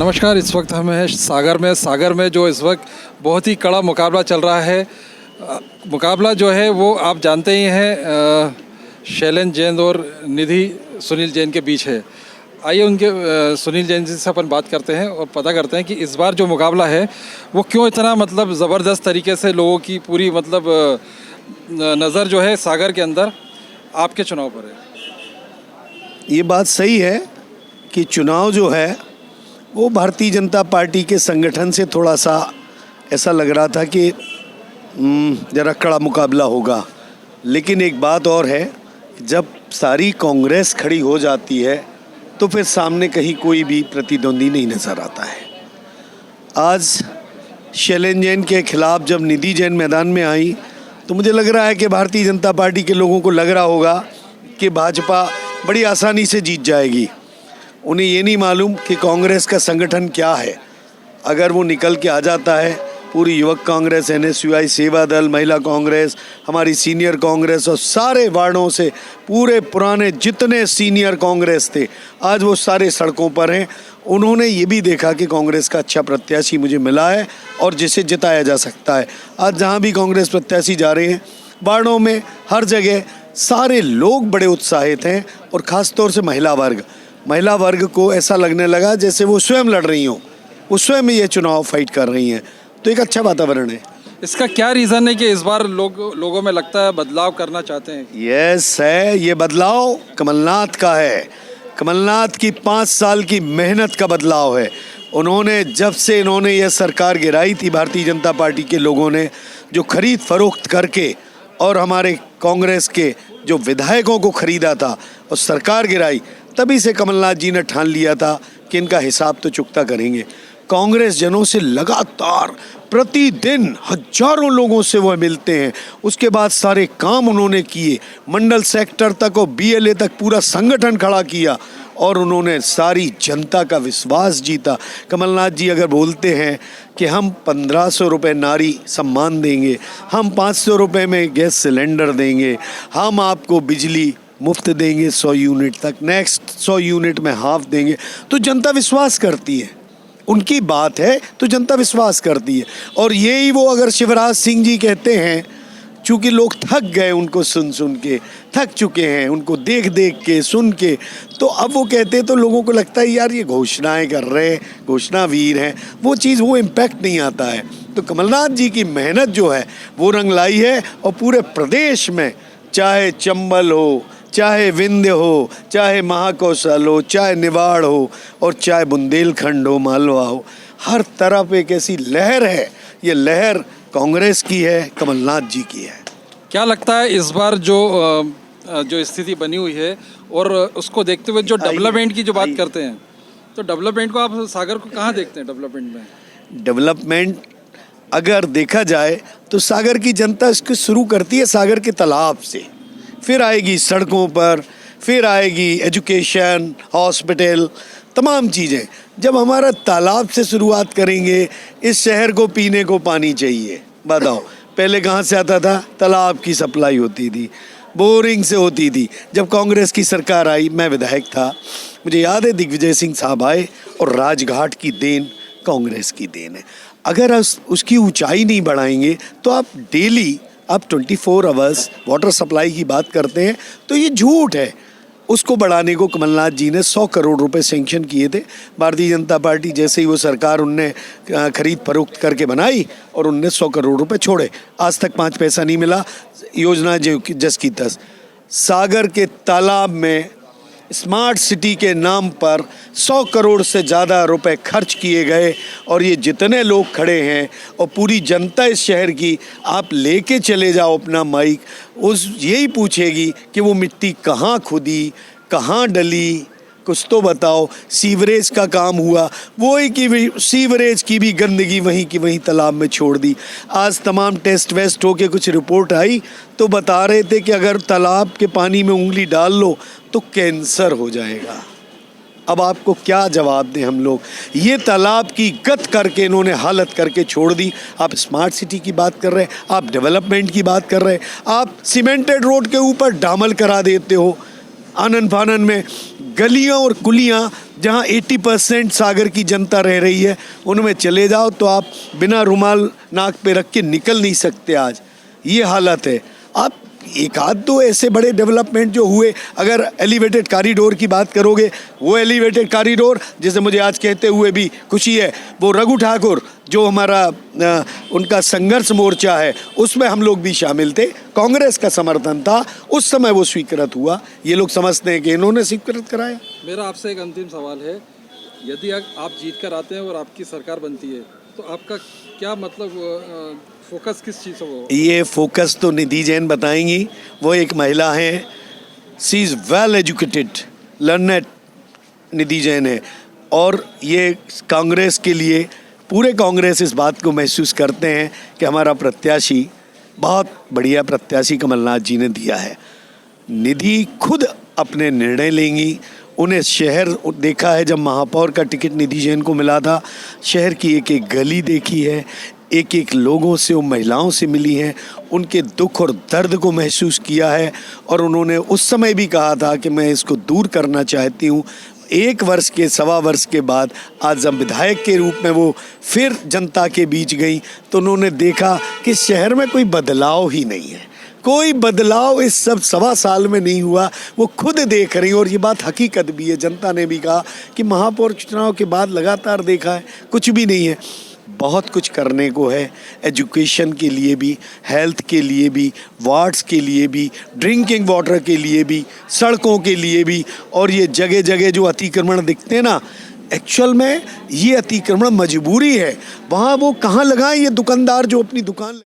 नमस्कार। इस वक्त हम हैं सागर में जो इस वक्त बहुत ही कड़ा मुकाबला चल रहा है। मुकाबला जो है वो आप जानते ही हैं, शैलेंद्र जैन और निधि सुनील जैन के बीच है। आइए उनके सुनील जैन जी से अपन बात करते हैं और पता करते हैं कि इस बार जो मुकाबला है वो क्यों इतना ज़बरदस्त तरीके से लोगों की पूरी नज़र जो है सागर के अंदर आपके चुनाव पर है। ये बात सही है कि चुनाव जो है वो भारतीय जनता पार्टी के संगठन से थोड़ा सा ऐसा लग रहा था कि ज़रा कड़ा मुकाबला होगा। लेकिन एक बात और है, जब सारी कांग्रेस खड़ी हो जाती है तो फिर सामने कहीं कोई भी प्रतिद्वंदी नहीं नज़र आता है। आज शैलेंद्र जैन के खिलाफ जब निधि जैन मैदान में आई तो मुझे लग रहा है कि भारतीय जनता पार्टी के लोगों को लग रहा होगा कि भाजपा बड़ी आसानी से जीत जाएगी। उन्हें ये नहीं मालूम कि कांग्रेस का संगठन क्या है। अगर वो निकल के आ जाता है, पूरी युवक कांग्रेस, NSUI, सेवा दल, महिला कांग्रेस, हमारी सीनियर कांग्रेस और सारे वार्डों से पूरे पुराने जितने सीनियर कांग्रेस थे आज वो सारे सड़कों पर हैं। उन्होंने ये भी देखा कि कांग्रेस का अच्छा प्रत्याशी मुझे मिला है और जिसे जिताया जा सकता है। आज जहाँ भी कांग्रेस प्रत्याशी जा रहे हैं, वार्डों में हर जगह सारे लोग बड़े उत्साहित हैं और ख़ास तौर से महिला वर्ग को ऐसा लगने लगा जैसे वो स्वयं लड़ रही हों, वो स्वयं ये चुनाव फाइट कर रही हैं। तो एक अच्छा वातावरण है। इसका क्या रीज़न है कि इस बार लोगों में लगता है बदलाव करना चाहते हैं? यस है, ये बदलाव कमलनाथ का है। कमलनाथ की 5 साल की मेहनत का बदलाव है। उन्होंने जब से इन्होंने ये सरकार गिराई थी, भारतीय जनता पार्टी के लोगों ने जो खरीद फरोख्त करके और हमारे कांग्रेस के जो विधायकों को खरीदा था और सरकार गिराई, तभी से कमलनाथ जी ने ठान लिया था कि इनका हिसाब तो चुकता करेंगे। कांग्रेस जनों से लगातार प्रतिदिन हजारों लोगों से वह मिलते हैं। उसके बाद सारे काम उन्होंने किए, मंडल सेक्टर तक और BLA तक पूरा संगठन खड़ा किया और उन्होंने सारी जनता का विश्वास जीता। कमलनाथ जी अगर बोलते हैं कि हम 1500 रुपये नारी सम्मान देंगे, हम 500 रुपये में गैस सिलेंडर देंगे, हम आपको बिजली मुफ्त देंगे 100 यूनिट तक, नेक्स्ट 100 यूनिट में हाफ देंगे, तो जनता विश्वास करती है। उनकी बात है तो जनता विश्वास करती है। और यही वो अगर शिवराज सिंह जी कहते हैं, चूँकि लोग थक गए उनको सुन के, थक चुके हैं उनको देख के सुन के, तो अब वो कहते तो लोगों को लगता है यार ये घोषणाएं कर रहे हैं, घोषणा वीर हैं, वो इम्पैक्ट नहीं आता है। तो कमलनाथ जी की मेहनत जो है वो रंग लाई है और पूरे प्रदेश में, चाहे चंबल हो, चाहे विंध्य हो, चाहे महाकौशल हो, चाहे निवाड़ हो और चाहे बुंदेलखंड हो, मालवा हो, हर तरफ एक ऐसी लहर है। ये लहर कांग्रेस की है, कमलनाथ जी की है। क्या लगता है इस बार जो स्थिति बनी हुई है और उसको देखते हुए जो डेवलपमेंट की जो बात करते हैं, तो डेवलपमेंट को आप सागर को कहाँ देखते हैं? डेवलपमेंट में डेवलपमेंट अगर देखा जाए तो सागर की जनता इसको शुरू करती है सागर के तालाब से, फिर आएगी सड़कों पर, फिर आएगी एजुकेशन, हॉस्पिटल, तमाम चीज़ें। जब हमारा तालाब से शुरुआत करेंगे, इस शहर को पीने को पानी चाहिए। बताओ पहले कहाँ से आता था? तालाब की सप्लाई होती थी, बोरिंग से होती थी। जब कांग्रेस की सरकार आई, मैं विधायक था, मुझे याद है दिग्विजय सिंह साहब आए और राजघाट की देन कांग्रेस की देन है। अगर उसकी ऊंचाई नहीं बढ़ाएंगे तो आप 24 आवर्स वाटर सप्लाई की बात करते हैं तो ये झूठ है। उसको बढ़ाने को कमलनाथ जी ने 100 करोड़ रुपए सेंक्शन किए थे। भारतीय जनता पार्टी जैसे ही वो सरकार उनने खरीद फरोख्त करके बनाई और उनने 100 करोड़ रुपए छोड़े, आज तक 5 पैसा नहीं मिला। योजना जस की तस। सागर के तालाब में स्मार्ट सिटी के नाम पर 100 करोड़ से ज़्यादा रुपए खर्च किए गए और ये जितने लोग खड़े हैं और पूरी जनता इस शहर की, आप लेके चले जाओ अपना माइक, यही पूछेगी कि वो मिट्टी कहाँ खुदी, कहाँ डली, कुछ तो बताओ। सीवरेज का काम हुआ, वही कि सीवरेज की भी गंदगी वहीं की वहीं तालाब में छोड़ दी। आज तमाम टेस्ट वेस्ट होके कुछ रिपोर्ट आई तो बता रहे थे कि अगर तालाब के पानी में उंगली डाल लो तो कैंसर हो जाएगा। अब आपको क्या जवाब दें हम लोग? ये तालाब की गत करके इन्होंने हालत करके छोड़ दी। आप स्मार्ट सिटी की बात कर रहे हैं, आप डेवलपमेंट की बात कर रहे हैं, आप सीमेंटेड रोड के ऊपर डामल करा देते हो। आनन फानन में गलियां और कुलियां जहां 80% सागर की जनता रह रही है उनमें चले जाओ तो आप बिना रुमाल नाक पे रख के निकल नहीं सकते। आज ये हालत है। आप एक आध दो ऐसे बड़े डेवलपमेंट जो हुए, अगर एलिवेटेड कॉरिडोर की बात करोगे, वो एलिवेटेड कॉरिडोर जिसे मुझे आज कहते हुए भी खुशी है, वो रघु ठाकुर जो हमारा उनका संघर्ष मोर्चा है उसमें हम लोग भी शामिल थे, कांग्रेस का समर्थन था, उस समय वो स्वीकृत हुआ। ये लोग समझते हैं कि इन्होंने स्वीकृत कराया। मेरा आपसे एक अंतिम सवाल है, यदि आप जीत कर आते हैं और आपकी सरकार बनती है तो आपका क्या मतलब फोकस किस चीज़ से होगा? ये फोकस तो निधि जैन बताएंगी। वो एक महिला हैं, सी इज़ वेल एजुकेटेड, लर्नेड निधि जैन है, और ये कांग्रेस के लिए, पूरे कांग्रेस इस बात को महसूस करते हैं कि हमारा प्रत्याशी बहुत बढ़िया प्रत्याशी कमलनाथ जी ने दिया है। निधि खुद अपने निर्णय लेंगी। उन्हें शहर देखा है, जब महापौर का टिकट निधि जैन को मिला था, शहर की एक एक गली देखी है, एक एक लोगों से, वो महिलाओं से मिली हैं, उनके दुख और दर्द को महसूस किया है, और उन्होंने उस समय भी कहा था कि मैं इसको दूर करना चाहती हूँ। 1 वर्ष के, सवा वर्ष के बाद आज जब विधायक के रूप में वो फिर जनता के बीच गई तो उन्होंने देखा कि शहर में कोई बदलाव ही नहीं है, कोई बदलाव इस सब सवा साल में नहीं हुआ। वो खुद देख रही, और ये बात हकीकत भी है। जनता ने भी कहा कि महापौर चुनाव के बाद लगातार देखा है कुछ भी नहीं है। बहुत कुछ करने को है, एजुकेशन के लिए भी, हेल्थ के लिए भी, वार्ड्स के लिए भी, ड्रिंकिंग वाटर के लिए भी, सड़कों के लिए भी। और ये जगह जगह जो अतिक्रमण दिखते हैं ना, एक्चुअल में ये अतिक्रमण मजबूरी है। वहाँ वो कहाँ लगाएं, ये दुकानदार जो अपनी दुकान